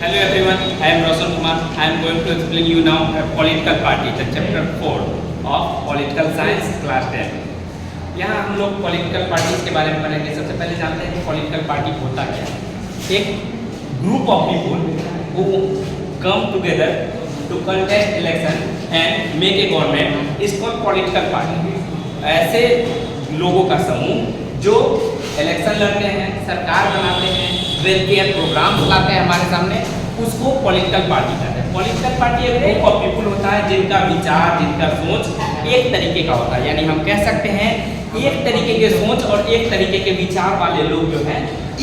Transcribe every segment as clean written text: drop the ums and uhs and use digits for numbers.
Hello everyone, I am Roshan Kumar. I am going to explain you now a political party, the chapter 4 of political science class 10. यहाँ हम लोग political parties के बारे में पढ़ेंगे। सबसे पहले जानते हैं कि पॉलिटिकल पार्टी होता क्या है। एक group of people who come together to contest election and make a government is called political party. ऐसे लोगों का समूह जो इलेक्शन लड़ते हैं, सरकार बनाते हैं, वेलफेयर प्रोग्राम लाते हैं हमारे सामने, उसको पॉलिटिकल पार्टी कहते हैं। पॉलिटिकल पार्टी एक ग्रुप ऑफ पीपल होता है जिनका विचार, जिनका सोच एक तरीके का होता है। यानी हम कह सकते हैं एक तरीके के सोच और एक तरीके के विचार वाले लोग जो हैं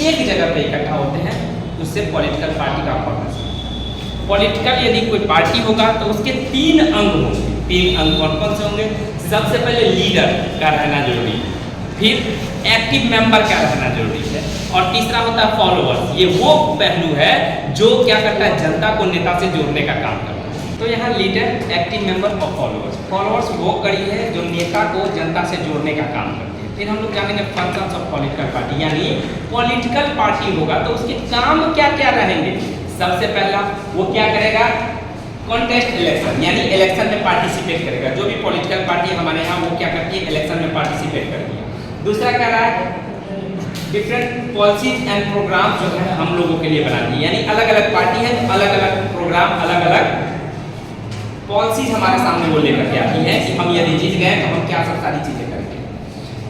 एक जगह पे इकट्ठा होते हैं, उससे पॉलिटिकल पार्टी का फॉर्मेशन। पॉलिटिकल यदि कोई पार्टी होगा तो उसके 3 अंग होंगे। 3 अंग कौन कौन से होंगे? सबसे पहले लीडर का रहना जरूरी है, फिर एक्टिव मेंबर का रहना जरूरी है, और तीसरा होता है फॉलोअर्स। ये वो पहलू है जो क्या करता है, जनता को नेता से जोड़ने का काम करता है। तो यहाँ लीडर, एक्टिव मेंबर और फॉलोअर्स। फॉलोअर्स वो कड़ी है जो नेता को जनता से जोड़ने का काम करती है। फिर हम लोग जानेंगे फंक्शंस ऑफ पॉलिटिकल पार्टी। यानी पॉलिटिकल पार्टी होगा तो उसके काम क्या क्या रहेंगे। सबसे पहला वो क्या करेगा, कॉन्टेस्ट इलेक्शन, यानी इलेक्शन में पार्टिसिपेट करेगा। जो भी पॉलिटिकल पार्टी हमारे यहाँ वो क्या करती है, इलेक्शन में पार्टिसिपेट करती है। दूसरा क्या रहा है, डिफरेंट पॉलिसीज एंड प्रोग्राम जो है हम लोगों के लिए बनाती है। यानी अलग अलग पार्टी है, अलग अलग प्रोग्राम, अलग अलग पॉलिसीज हमारे सामने वो लेकर के आती है कि हम यदि जीत गए तो हम क्या सब सारी चीजें करेंगे।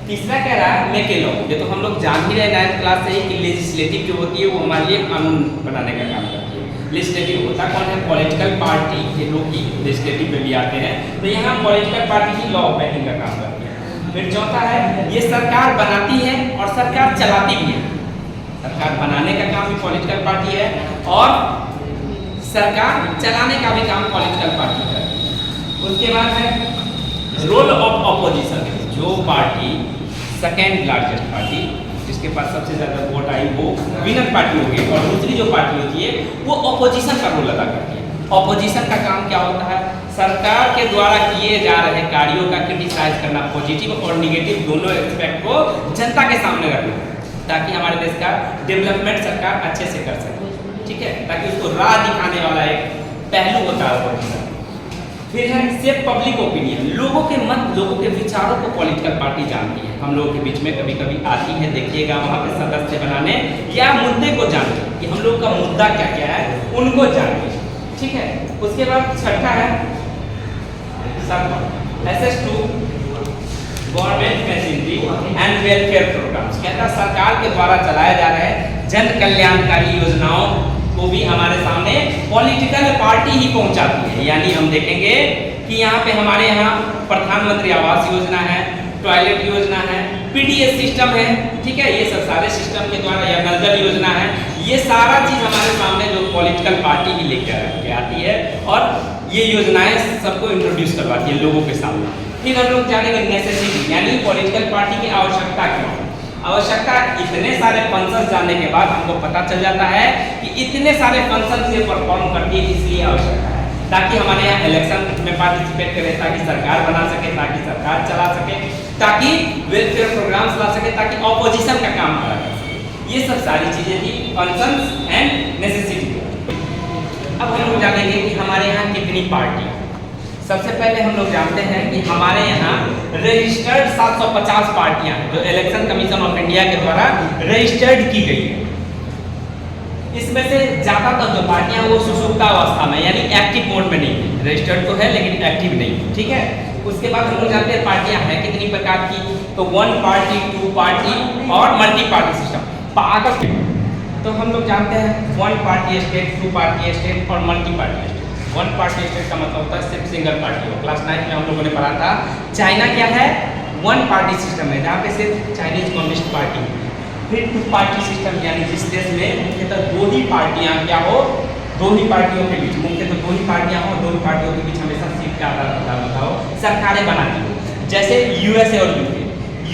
तीसरा कह रहा है मेक ए लॉ। ये तो हम लोग जान ही रहे 9th क्लास से ही कि लेजिस्लेटिव जो होती है वो हमारे लिए कानून बनाने का काम करती है। लेजिस्लेटिव होता कौन है, पॉलिटिकल पार्टी के लोग ही लेजिस्लेटिव में भी आते हैं। तो यहाँ पॉलिटिकल पार्टी ही लॉ मेकिंग का काम करती है। फिर चौथा है ये सरकार बनाती है और सरकार चलाती भी है। सरकार बनाने का काम भी पॉलिटिकल पार्टी है और सरकार चलाने का भी काम पॉलिटिकल पार्टी है। उसके बाद है रोल ऑफ ऑपोजिशन। जो पार्टी सेकेंड लार्जेस्ट पार्टी, जिसके पास सबसे ज्यादा वोट आई वो विनर पार्टी होगी, और दूसरी जो पार्टी होती है वो ऑपोजिशन का रोल अदा करती है। ऑपोजिशन का काम क्या होता है, सरकार के द्वारा किए जा रहे कार्यों का क्रिटिसाइज करना, पॉजिटिव और निगेटिव दोनों एस्पेक्ट को जनता के सामने रखना, ताकि हमारे देश का डेवलपमेंट सरकार अच्छे से कर सके। ठीक है, ताकि उसको राह दिखाने वाला एक पहलू होता है ऑपोजिशन। फिर है सेफ पब्लिक ओपिनियन। लोगों के मत, लोगों के विचारों को पॉलिटिकल पार्टी जानती है। हम लोगों के बीच में कभी कभी आती है, देखिएगा वहाँ पे सदस्य बनाने या मुद्दे को जानते हैं कि हम लोग का मुद्दा क्या क्या है, उनको जानते हैं। ठीक है, उसके बाद छठा है SS2 government machinery and welfare programmes. कहता है सरकार के द्वारा चलाए जा रहे जन कल्याणकारी योजनाओं को भी हमारे सामने पॉलिटिकल पार्टी ही पहुंचाती है। यानी हम देखेंगे कि यहाँ पे हमारे यहाँ प्रधानमंत्री आवास योजना है, टॉयलेट योजना है, PDS सिस्टम है। ठीक है, ये सब सारे सिस्टम के द्वारा, या नल जल योजना है, ये सारा चीज हमारे सामने जो पॉलिटिकल पार्टी ही लेकर आती है और ये योजनाएं सबको इंट्रोड्यूस करवाती है लोगों के सामने। फिर हम लोग जानेंगे नेसेसिटी, यानी पॉलिटिकल पार्टी की आवश्यकता क्यों है। आवश्यकता, इतने सारे फंक्शन जानने के बाद हमको पता चल जाता है कि इतने सारे फंक्शन से परफॉर्म करती है, इसलिए आवश्यकता है ताकि हमारे यहाँ इलेक्शन में पार्टिसिपेट करें, ताकि सरकार बना सके, ताकि सरकार चला सके, ताकि वेलफेयर प्रोग्राम्स ला सके, ताकि ऑपोजिशन का काम करा कर सके। ये सब सारी चीजें थी फंक्शंस एंड नेसेसिटी। अब हम लोग जानेंगे कि हमारे यहाँ कितनी पार्टी। सबसे पहले हम लोग जानते हैं कि हमारे यहाँ रजिस्टर्ड 750 पार्टियां हैं जो इलेक्शन कमीशन ऑफ इंडिया के द्वारा रजिस्टर्ड की गई है। इसमें से ज्यादातर जो पार्टियां वो सुसुप्तावस्था में, यानी एक्टिव मोड में नहीं है। रजिस्टर्ड तो है लेकिन एक्टिव नहीं। ठीक है, उसके बाद हम लोग जानते हैं पार्टियां हैं कितनी प्रकार की। तो 1 पार्टी, 2 पार्टी और मल्टी पार्टी सिस्टम। तो हम लोग जानते हैं 1 पार्टी स्टेट, 2 पार्टी स्टेट और multi party state. 1 party state का मतलब होता है सिर्फ सिंगल पार्टी हो। क्लास 9 में हम लोगों ने पढ़ा था चाइना क्या है, 1 पार्टी सिस्टम है जहाँ पे सिर्फ चाइनीज कम्युनिस्ट पार्टी। फिर 2 पार्टी सिस्टम, यानी जिस देश में मुख्यतः 2 ही पार्टियां क्या हो, 2 ही पार्टियों के बीच, मुख्यतः 2 ही पार्टियां हो, 2 ही पार्टियों के बीच हमेशा सीट का आधार होता हो, सरकारें बनाती हो। जैसे USA और UK।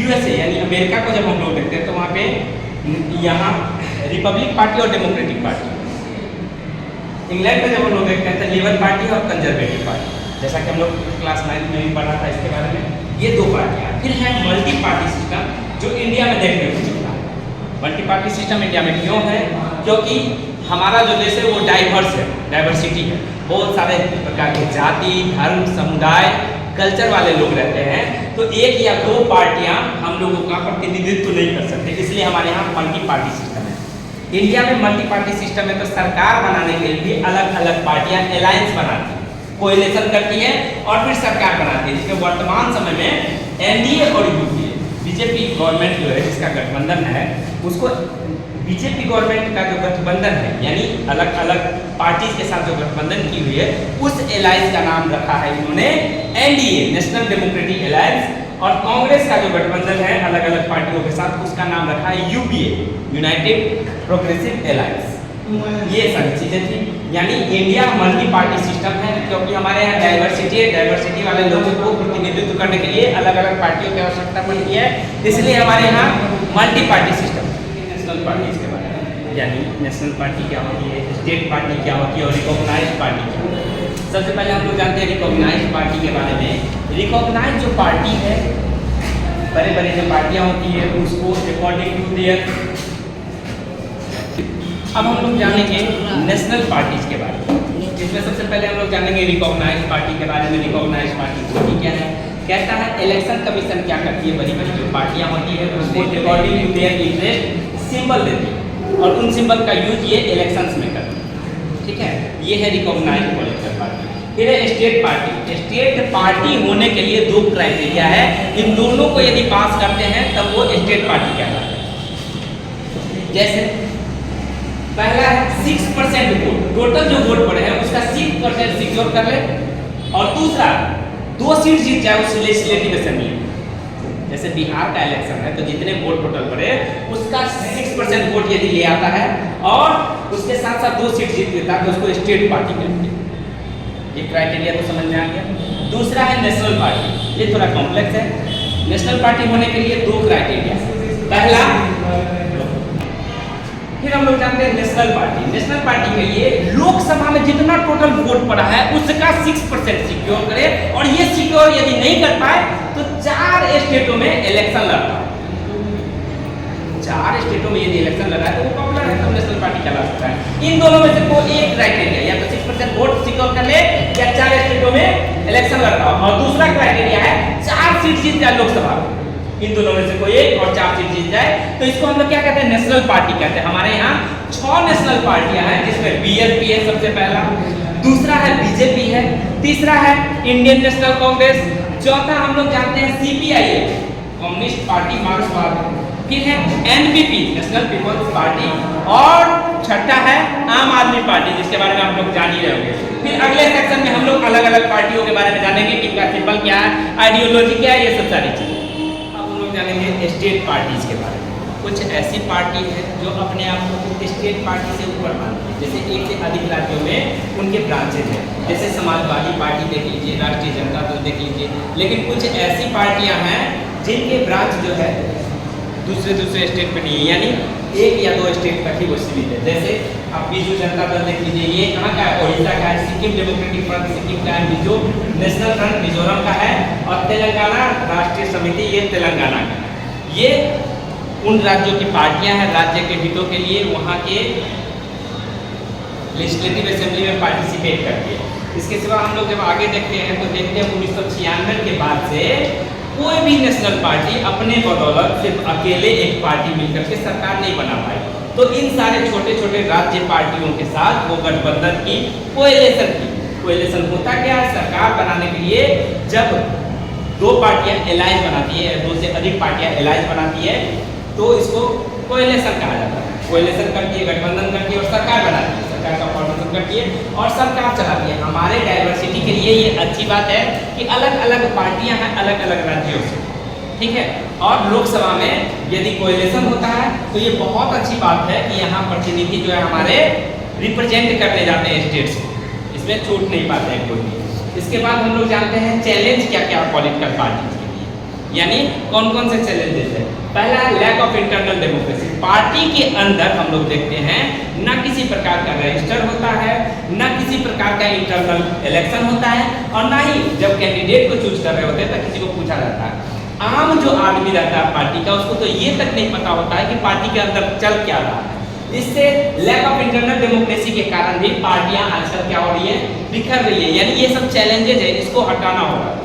USA यानी अमेरिका को जब हम लोग देखते हैं तो वहाँ पे यहाँ रिपब्लिक पार्टी और डेमोक्रेटिक पार्टी। इंग्लैंड में जब हम लोग देखते हैं तो लिबरल पार्टी और कंजर्वेटिव पार्टी, जैसा कि हम लोग क्लास 9 में भी पढ़ा था इसके बारे में। ये 2 पार्टियां। फिर है मल्टी पार्टी सिस्टम जो इंडिया में देखने को मिलता है। मल्टी पार्टी सिस्टम इंडिया में क्यों है, क्योंकि हमारा जो देश है वो डाइवर्स है, डाइवर्सिटी है, बहुत सारे प्रकार के जाति, धर्म, समुदाय, कल्चर वाले लोग रहते हैं। तो एक या दो पार्टियां हम लोगों का प्रतिनिधित्व नहीं कर सकते, इसलिए हमारे यहाँ मल्टी पार्टी सिस्टम है। इंडिया में मल्टी पार्टी सिस्टम है, तो सरकार बनाने के लिए अलग अलग पार्टियां अलायंस बनाती हैं, कोएलिशन करती है और फिर सरकार बनाती है, जिसमें वर्तमान समय में एनडीए और यूपीए, बीजेपी गवर्नमेंट जो है जिसका गठबंधन है, उसको बीजेपी गवर्नमेंट का जो गठबंधन है, यानी अलग अलग पार्टीज के साथ जो गठबंधन की हुई है, उस अलायंस का नाम रखा है इन्होंने एनडीए, नेशनल डेमोक्रेटिक अलायंस। और कांग्रेस का जो गठबंधन है अलग अलग पार्टियों के साथ, उसका नाम रखा है यूपीए, यूनाइटेड प्रोग्रेसिव अलायंस। ये सारी चीजें थी, यानी इंडिया मल्टी पार्टी सिस्टम है, क्योंकि हमारे यहाँ डाइवर्सिटी है, डाइवर्सिटी वाले लोगों को प्रतिनिधित्व करने के लिए अलग अलग पार्टियों की आवश्यकता पड़ती है, इसलिए हमारे यहाँ multi party system. National parties के बारे में, यानी नेशनल पार्टी क्या होती है, स्टेट पार्टी क्या होती है और रिकॉग्नाइज पार्टी क्या होती है। सबसे पहले हम लोग जानते हैं रिकॉग्नाइज पार्टी के बारे में। रिकॉग्नाइज जो पार्टी है, बड़े बड़े जो पार्टियां होती है उसको अकॉर्डिंग टू देयर। अब हम लोग जानेंगे नेशनल पार्टीज के बारे में, जिसमें सबसे पहले हम लोग जानेंगे रिकॉग्नाइज पार्टी के बारे में। रिकॉग्नाइज पार्टी क्या है, कहता है इलेक्शन कमीशन क्या करती है, बड़ी बड़ी जो पार्टियां होती है उसको according to their interest symbol देती है और उन सिंबल का यूज ये इलेक्शंस में करती है, ठीक है। ये है रिकॉग्नाइज पॉलिटिकल पार्टी। फिर है स्टेट पार्टी। स्टेट पार्टी होने के लिए दो क्राइटेरिया है, इन दोनों को यदि पास करते हैं तब वो स्टेट पार्टी कहलाता है। जैसे पहला है 6% वोट, टोटल जो वोट पड़े हैं उसका 6% सिक्योर कर ले, और दूसरा 2 सीट जीत जाए उस लेजिस्लेटिव असेंबली में। जैसे बिहार का इलेक्शन है तो जितने वोट टोटल पड़े उसका 6% वोट यदि ले आता है और उसके साथ साथ 2 सीट जीत लेता है तो उसको स्टेट पार्टी कहते हैं। ये क्राइटेरिया तो समझ में आ गया। दूसरा है नेशनल पार्टी, ये थोड़ा कॉम्प्लेक्स है। नेशनल पार्टी होने के लिए 2 क्राइटेरिया, पहला, फिर हम लोग जानते हैं नेशनल पार्टी। नेशनल पार्टी के लिए लोकसभा में जितना टोटल वोट पड़ा है उसका 6% सिक्योर करे, और ये सिक्योर यदि नहीं कर पाए तो 4 स्टेटों में इलेक्शन लड़ता है। 4 स्टेटों में यदि इलेक्शन लड़ा है तो वो पॉपुलर है, तो नेशनल पार्टी कहला सकता है। इन दोनों में से कोई एक क्राइटेरिया, या तो 6% वोट सिक्योर कर ले या 4 स्टेटों में इलेक्शन लड़ता हो, और दूसरा क्राइटेरिया है 4 सीट जीत जाए लोकसभा में। इन दोनों में से कोई एक और 4 सीट जीत जाए तो इसको हम लोग क्या कहते हैं, नेशनल पार्टी कहते हैं। हमारे यहाँ 6 नेशनल पार्टियां हैं, जिसमें बीएसपी है सबसे पहला, दूसरा है बीजेपी है, तीसरा है इंडियन नेशनल कांग्रेस, चौथा हम लोग जानते हैं सीपीआई कम्युनिस्ट पार्टी मार्क्सवाद, फिर है एनपीपी नेशनल पीपल्स पार्टी, और छठा है आम आदमी पार्टी, जिसके बारे में आप लोग जान ही रहे होंगे। फिर अगले सेक्शन में हम लोग अलग अलग पार्टियों के बारे में जानेंगे कि इनका सिंबल क्या है, आइडियोलॉजी क्या है, ये सब सारी चीजें। जानेंगे स्टेट पार्टीज के बारे में। कुछ ऐसी पार्टी है जो अपने आप को स्टेट पार्टी से ऊपर मानती है, जैसे एक से अधिक राज्यों में उनके ब्रांचेज हैं, जैसे समाजवादी पार्टी देख लीजिए, राष्ट्रीय जनता दल देख लीजिए। लेकिन कुछ ऐसी पार्टियां हैं जिनके ब्रांच जो है दूसरे स्टेट पे नहीं है, यानी 1 या 2 स्टेट तक ही वो सीमित है। जैसे आप बीजू जनता दल देख लीजिए, ये कहाँ का है, ओडिशा का है। सिक्किम डेमोक्रेटिक फ्रंट सिक्किम का है, मिजो नेशनल फ्रंट मिजोरम का है, और तेलंगाना राष्ट्रीय समिति ये तेलंगाना का है। ये उन राज्यों की पार्टियां हैं, राज्य के हितों के लिए वहाँ के लेजिस्लेटिव असेंबली में पार्टिसिपेट करती है। इसके सिवा हम लोग जब आगे देखते हैं तो देखते हैं 1996 के बाद से कोई भी नेशनल पार्टी अपने बदौलत सिर्फ अकेले एक पार्टी मिलकर के सरकार नहीं बना पाई। तो इन सारे छोटे छोटे राज्य पार्टियों के साथ वो गठबंधन की, कोएलिशन होता क्या है, सरकार बनाने के लिए जब 2 पार्टियां अलायंस बनाती है, 2 से अधिक पार्टियां अलायंस बनाती है तो इसको कोएलिशन कहा जाता है। कोएलिशन करती है, गठबंधन करती है और सरकार बनाती है, सरकार का फॉर्मेशन करती है और सरकार चलाती है। हमारे डाइवर्सिटी के लिए ये अच्छी बात है कि अलग अलग पार्टियां हैं अलग अलग राज्यों से, ठीक है। और लोकसभा में यदि कोएलिशन होता है तो ये बहुत अच्छी बात है कि यहाँ प्रतिनिधि जो है हमारे रिप्रेजेंट करने जाते हैं स्टेट्स को, इसमें छूट नहीं पाते हैं कोई भी। इसके बाद हम लोग जानते हैं चैलेंज क्या क्या पॉलिटिकल पार्टी के लिए, यानी कौन कौन से चैलेंजेस है। पहला है lack of internal democracy. Party के अंदर हम लोग देखते हैं न किसी प्रकार का रजिस्टर होता है, न किसी प्रकार का इंटरनल इलेक्शन होता है, और ना ही जब कैंडिडेट को चूज कर रहे होते हैं तो किसी को पूछा जाता है। आम जो आदमी रहता है पार्टी का, उसको तो ये तक नहीं पता होता है कि पार्टी के अंदर चल क्या रहा है। इससे लैक ऑफ इंटरनल डेमोक्रेसी के कारण भी पार्टियां आजकल क्या हो रही है, बिखर रही है। यानी ये सब चैलेंजेस है, इसको हटाना होगा।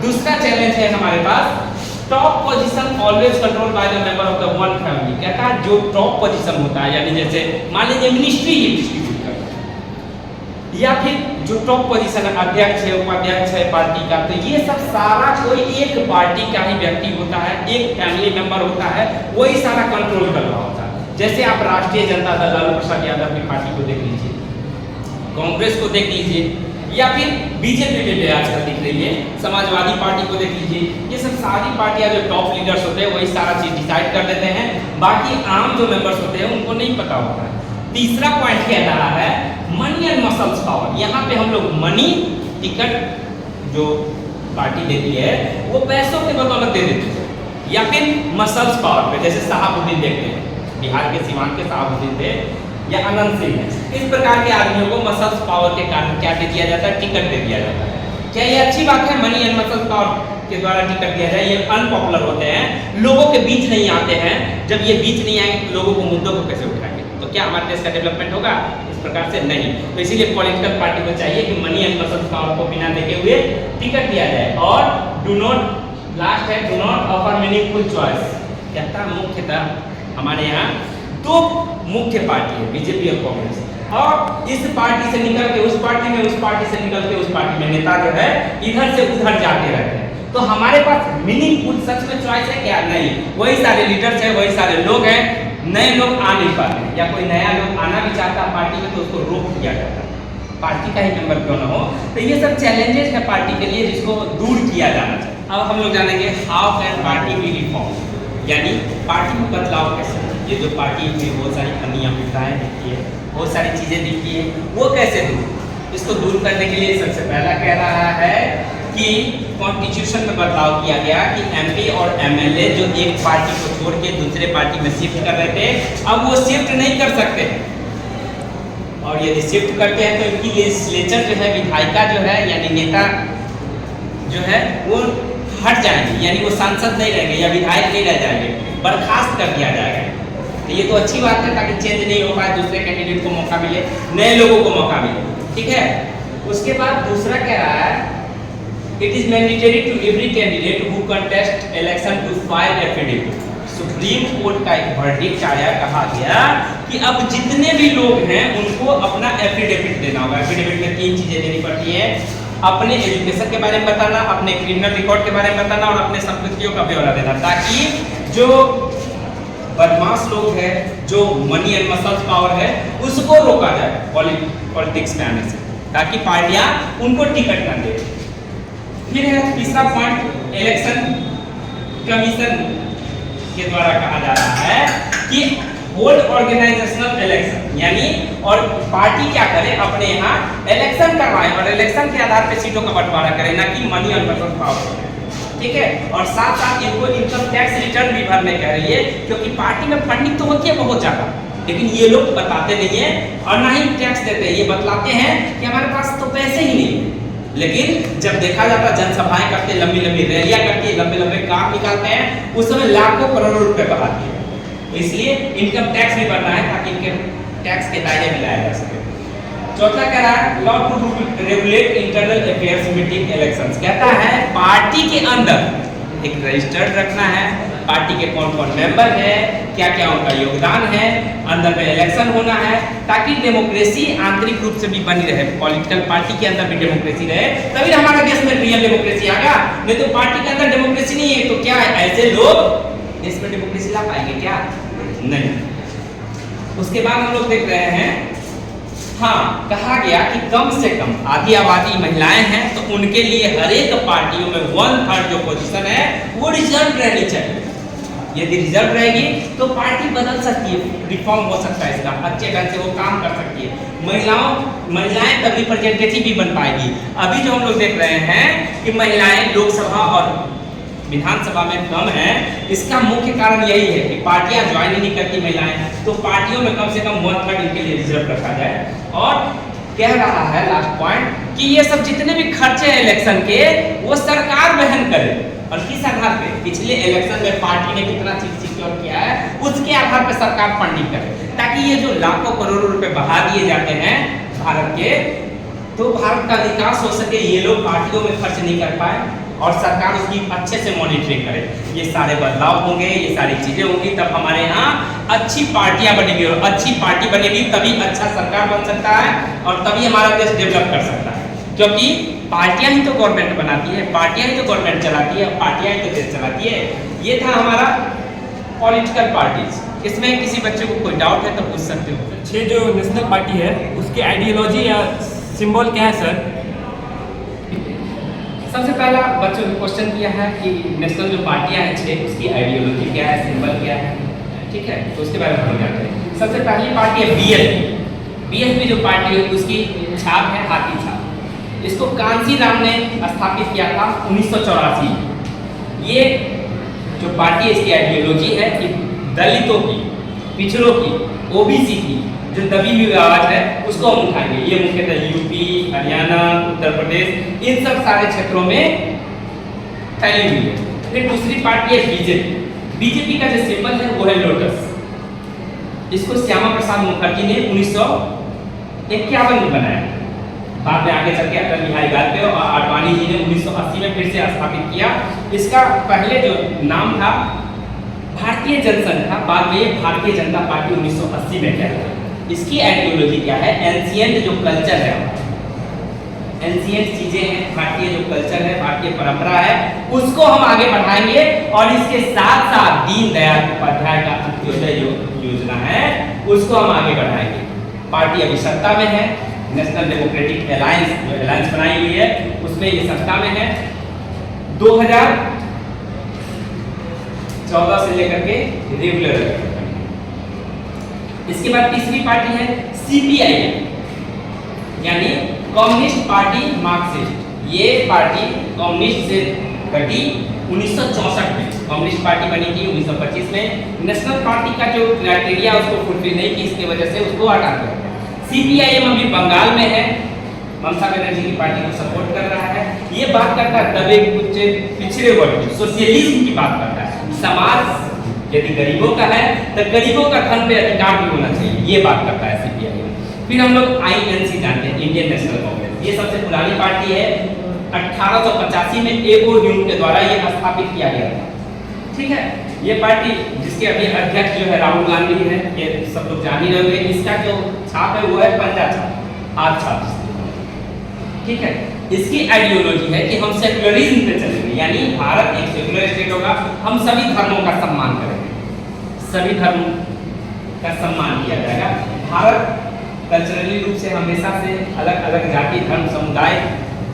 दूसरा चैलेंज है हमारे पास, top position always control by the member of the one family. कहता है जो टॉप पोजीशन होता है, यानी जैसे मान लीजिए मिनिस्ट्री ही डिस्ट्रीब्यूट करता है, या फिर जो टॉप पोजीशन है, अध्यक्ष है, उपाध्यक्ष है पार्टी का, तो ये सब सारा कोई एक पार्टी का ही व्यक्ति होता है, एक फैमिली मेंबर होता है, वही सारा कंट्रोल कर रहा होता है। जैसे आप राष्ट्रीय जनता दल लालू प्रसाद यादव की पार्टी को देख लीजिए, कांग्रेस को देख लीजिए, या फिर बीजेपी में आजकल दिख रही है, समाजवादी पार्टी को देख लीजिए। ये सब सारी पार्टियां जो टॉप लीडर्स होते हैं वही सारा चीज डिसाइड कर देते हैं, बाकी आम जो मेंबर्स होते हैं उनको नहीं पता होता है। तीसरा पॉइंट कह रहा है मनी एंड मसल्स पावर। यहाँ पे हम लोग मनी, टिकट जो पार्टी देती है वो पैसों के बदौलत दे देते हैं, या फिर मसल्स पावर पे, जैसे साहबुद्दीन देखते हैं, बिहार के सीमांत के साहबुद्दीन थे, या अनंत सिंह है, इस प्रकार के आदमियों को मसल्स पावर के कारण क्या दे दिया जाता है, टिकट दे दिया जाता है। क्या ये अच्छी बात है? मनी एंड मसल्स पावर के द्वारा टिकट दिया जाए, ये अनपॉपुलर होते हैं, लोगों के बीच नहीं आते हैं। जब ये बीच नहीं आएंगे तो लोगों को मुद्दों को कैसे उठाएंगे? तो क्या हमारे देश का डेवलपमेंट होगा? इस प्रकार से नहीं। तो इसीलिए पॉलिटिकल पार्टी को चाहिए कि मनी एंड मसल्स पावर को बिना देखे हुए टिकट दिया जाए। और डू नॉट, लास्ट है, do not offer meaningful choice. कहता मुख्यतः हमारे यहाँ दो मुख्य पार्टी है, बीजेपी और कांग्रेस, और इस पार्टी से निकल के उस पार्टी में, उस पार्टी से निकल के उस पार्टी में नेता जो है इधर से उधर जाते रहते हैं। तो हमारे पास मीनिंगफुल सच में चॉइस है क्या? नहीं। वही सारे लीडर्स हैं, वही सारे लोग हैं, नए लोग आ नहीं पाते, या कोई नया लोग आना भी चाहता है पार्टी में तो उसको रोक दिया जाता है, पार्टी का ही मेंबर क्यों ना हो। तो ये सब चैलेंजेस है पार्टी के लिए, जिसको दूर किया जाना चाहिए। अब हम लोग जानेंगे how can party B reform, यानी पार्टी में बदलाव कैसे। ये जो पार्टी में बहुत सारी अनियमितताएं दिखती है, बहुत सारी चीजें दिखती है, वो कैसे दूर, इसको दूर करने के लिए सबसे पहला कह रहा है कि कॉन्स्टिट्यूशन में बदलाव किया गया कि एमपी और एमएलए जो एक पार्टी को छोड़ के दूसरे पार्टी में शिफ्ट कर रहे थे, अब वो शिफ्ट नहीं कर सकते, और यदि शिफ्ट करते हैं तो इनकी लेजिस्लेचर जो है, विधायिका जो है, यानी नेता जो है वो हट जाएंगे, यानी वो सांसद नहीं रहेंगे या विधायक नहीं रह जाएंगे, बर्खास्त कर दिया जाएगा। तो ये तो अच्छी बात है, ताकि चेंज नहीं हो पाए, दूसरे कैंडिडेट को मौका मिले, नए लोगों को मौका मिले, ठीक है। उसके बाद दूसरा कह रहा है it is mandatory to every candidate who contest election to file affidavit. Supreme Court का एक वर्डिक्ट आया, कहा गया कि अब जितने भी लोग हैं उनको अपना एफिडेविट देना होगा। एफिडेविट में 3 चीजें देनी पड़ती है, अपने एजुकेशन के बारे में बताना, अपने क्रिमिनल रिकॉर्ड के बारे में बताना, और अपने संपत्तियों का ब्यौरा देना, ताकि जो बदमाश लोग हैं, जो मनी एंड मसल्स पावर है, उसको रोका जाए पॉलिटिक्स में आने से, ताकि पार्टियां उनको टिकट न दे। फिर है तीसरा पॉइंट, इलेक्शन कमीशन के द्वारा कहा जा रहा है कि होल्ड ऑर्गेनाइजेशनल इलेक्शन, यानी और पार्टी क्या करे, अपने यहाँ इलेक्शन करवाए और इलेक्शन के आधार पर सीटों का बंटवारा करे, ना कि मनी और मसल्स पावर, ठीक है। और साथ साथ इनको इनकम टैक्स रिटर्न भी भरने कह रही है, क्योंकि पार्टी में फंडिंग तो होती है बहुत ज्यादा, लेकिन ये लोग बताते नहीं है और ना ही टैक्स देते हैं। ये बतलाते हैं कि हमारे पास तो पैसे ही नहीं है, लेकिन जब देखा जाता है जनसभाएं करते, लंबी लंबी रैलियां करती है, लंबे लंबे काम निकालते हैं, उस समय लाखों करोड़ों रुपए बहाते हैं। तो इसलिए इनकम टैक्स भी भरना है, ताकि इनके टैक्स के दायरे में लाया जा सके। चौथा कह रहा है law to regulate internal affairs meeting elections. कहता है पार्टी के अंदर एक रजिस्टर्ड रखना है, पार्टी के कौन कौन मेंबर है, क्या क्या उनका योगदान है, अंदर में इलेक्शन होना है, ताकि डेमोक्रेसी आंतरिक रूप से भी बनी रहे, पॉलिटिकल पार्टी के अंदर भी डेमोक्रेसी रहे, तभी हमारा देश में रियल डेमोक्रेसी आएगा। नहीं तो पार्टी के अंदर डेमोक्रेसी नहीं है तो क्या है, ऐसे लोग देश में डेमोक्रेसी ला पाएंगे क्या? नहीं। उसके बाद हम लोग देख रहे हैं, हाँ, कहा गया कि कम से कम आधी आबादी महिलाएं हैं, तो उनके लिए हर एक पार्टियों में 1/3 जो पोजीशन है वो रिजर्व रहनी चाहिए। यदि रिजर्व रहेगी तो पार्टी बदल सकती है, रिफॉर्म हो सकता है, इसका अच्छे ढंग से वो काम कर सकती है। महिलाएं तब रिप्रेजेंटेटिव भी बन पाएगी। अभी जो हम लोग देख रहे हैं कि महिलाएं लोकसभा और विधानसभा में कम है, इसका मुख्य कारण यही है कि पार्टियां ज्वाइन ही नहीं करती महिलाएं, तो पार्टियों में कम से कम 1/3 इनके लिए रिजर्व रखा जाए। और कह रहा है लास्ट पॉइंट कि ये सब जितने भी खर्चे हैं इलेक्शन के वो सरकार वहन करे। और किस आधार पे? पिछले इलेक्शन में पार्टी ने कितना चीज सिक्योर किया है उसके आधार पर सरकार फंडिंग करे, ताकि ये जो लाखों करोड़ों रुपए बहा दिए जाते हैं भारत के, तो भारत का विकास हो सके, ये लोग पार्टियों में खर्च नहीं कर पाए और सरकार उसकी अच्छे से मॉनिटरिंग करे। ये सारे बदलाव होंगे, ये सारी चीजें होंगी, तब हमारे यहाँ अच्छी पार्टियां बनेगी और अच्छी पार्टी बनेगी तभी अच्छा सरकार बन सकता है और तभी हमारा देश डेवलप कर सकता है। क्योंकि पार्टियां ही तो गवर्नमेंट बनाती है, पार्टियां ही तो गवर्नमेंट चलाती है, पार्टियां ही तो देश चलाती है। ये था हमारा पॉलिटिकल पार्टीज। इसमें किसी बच्चे को कोई डाउट है तो पूछ सकते हो। 6 जो नेशनल पार्टी है उसकी आइडियोलॉजी या सिंबल क्या है सर? सबसे पहला बच्चों ने क्वेश्चन किया है कि नेशनल जो पार्टियां हैं 6 उसकी आइडियोलॉजी क्या है, सिंबल क्या है, ठीक है, तो उसके बारे में हम जानते हैं। सबसे पहली पार्टी है बीएसपी। बीएसपी जो पार्टी है उसकी छाप है हाथी छाप। इसको कांसी राम ने स्थापित किया था 1984। ये जो पार्टी है इसकी आइडियोलॉजी है कि दलितों की, पिछड़ों की, ओबीसी की जो दबी हुई आवाज है उसको हम उठाएंगे। ये मुख्यतः यूपी, हरियाणा, उत्तर प्रदेश, इन सब सारे क्षेत्रों में फैली हुई है। फिर दूसरी पार्टी है बीजेपी। बीजेपी का जो सिंबल है वो है लोटस। इसको श्यामा प्रसाद मुखर्जी ने 1951 में बनाया। बाद में आगे चल के अटल बिहारी वाजपेयी और आडवाणी जी ने 1980 में फिर से स्थापित किया। इसका पहले जो नाम था भारतीय जनसंघ था, बाद में ये भारतीय जनता पार्टी 1980 में क्या है। इसकी आइडियोलॉजी क्या है, एंशिएंट जो कल्चर है, एंशिएंट चीजें हैं, भारतीय जो कल्चर है, भारतीय परंपरा है, उसको हम आगे बढ़ाएंगे और इसके साथ साथ दीनदयाल उपाध्याय का अंत्योदय योजना है उसको हम आगे बढ़ाएंगे। पार्टी अभी सत्ता में है, नेशनल डेमोक्रेटिक अलायंस जो अलायंस बनाई हुई है उसमें ये सत्ता में है 2014 से लेकर के रेगुलर। इसके बाद तीसरी पार्टी है सीपीआईएम यानी कम्युनिस्ट पार्टी मार्क्सिस्ट। ये पार्टी कम्युनिस्ट से घटी 1964 में, कम्युनिस्ट पार्टी बनी थी 1925 में। नेशनल पार्टी का जो क्राइटेरिया उसको फुलफिल नहीं की, इसकी वजह से उसको हटा दिया। सीपीआईएम अभी बंगाल में है, ममता बनर्जी की पार्टी को सपोर्ट कर रहा है। ये बात करता है दबे कुचले पिछड़े वर्ग की, सोशलिज्म की बात करता है। समाज यदि गरीबों का है तो गरीबों का धन पे अधिकार भी होना चाहिए, ये बात करता है सीपीआईएम। फिर हम लोग आईएनसी जानते हैं, इंडियन नेशनल कांग्रेस। ये सबसे पुरानी पार्टी है, 1885 में एगो ह्यूम के द्वारा ये स्थापित किया गया था, ठीक है। ये पार्टी जिसके अभी अध्यक्ष जो है राहुल गांधी है, ये सब लोग जान ही रहोगे। इसका जो छाप है वो है पंजा छाप, हाथ छाप, ठीक है। इसकी आइडियोलॉजी है कि हम सेक्युलरिज्म पे चलेंगे, यानी भारत एक सेक्युलर स्टेट होगा, हम सभी धर्मों का सम्मान करेंगे, सभी धर्मों का सम्मान किया जाएगा। भारत कल्चरली रूप से हमेशा से अलग अलग जाति, धर्म, समुदाय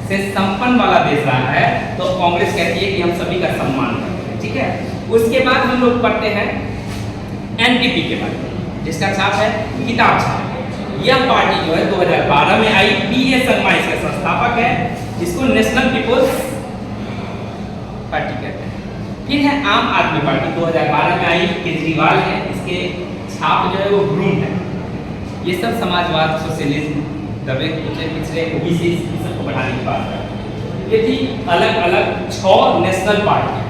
से संपन्न वाला देश रहा है, तो कांग्रेस कहती है कि हम सभी का सम्मान करेंगे, ठीक है। उसके बाद हम लोग पढ़ते हैं एनपीपी के बारे में, जिसका छाप है किताब छाप। यह पार्टी जो है 2012 में आई, पीए शर्मा इसके संस्थापक है, इसको नेशनल पीपुल्स पार्टी कहते हैं। फिर है आम आदमी पार्टी, 2012 में आई, केजरीवाल है, इसके छाप जो है वो ब्रून है। ये सब समाजवाद, सोशलिज्म, दबे कुचले पिछड़े, ओबीसी, सबको बढ़ाने की बात करते हैं। ये थी अलग अलग 6 नेशनल पार्टी।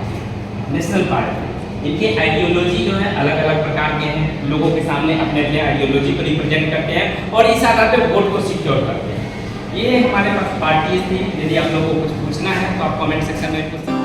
नेशनल पार्टी इनके आइडियोलॉजी जो है अलग अलग प्रकार के हैं, लोगों के सामने अपने अपने आइडियोलॉजी को रिप्रेजेंट करते हैं और इस आधार पर वोट को सिक्योर करते हैं। ये हमारे पास पार्टी थी। यदि आप लोगों को कुछ पूछना है तो आप कमेंट सेक्शन में पूछ सकते हैं।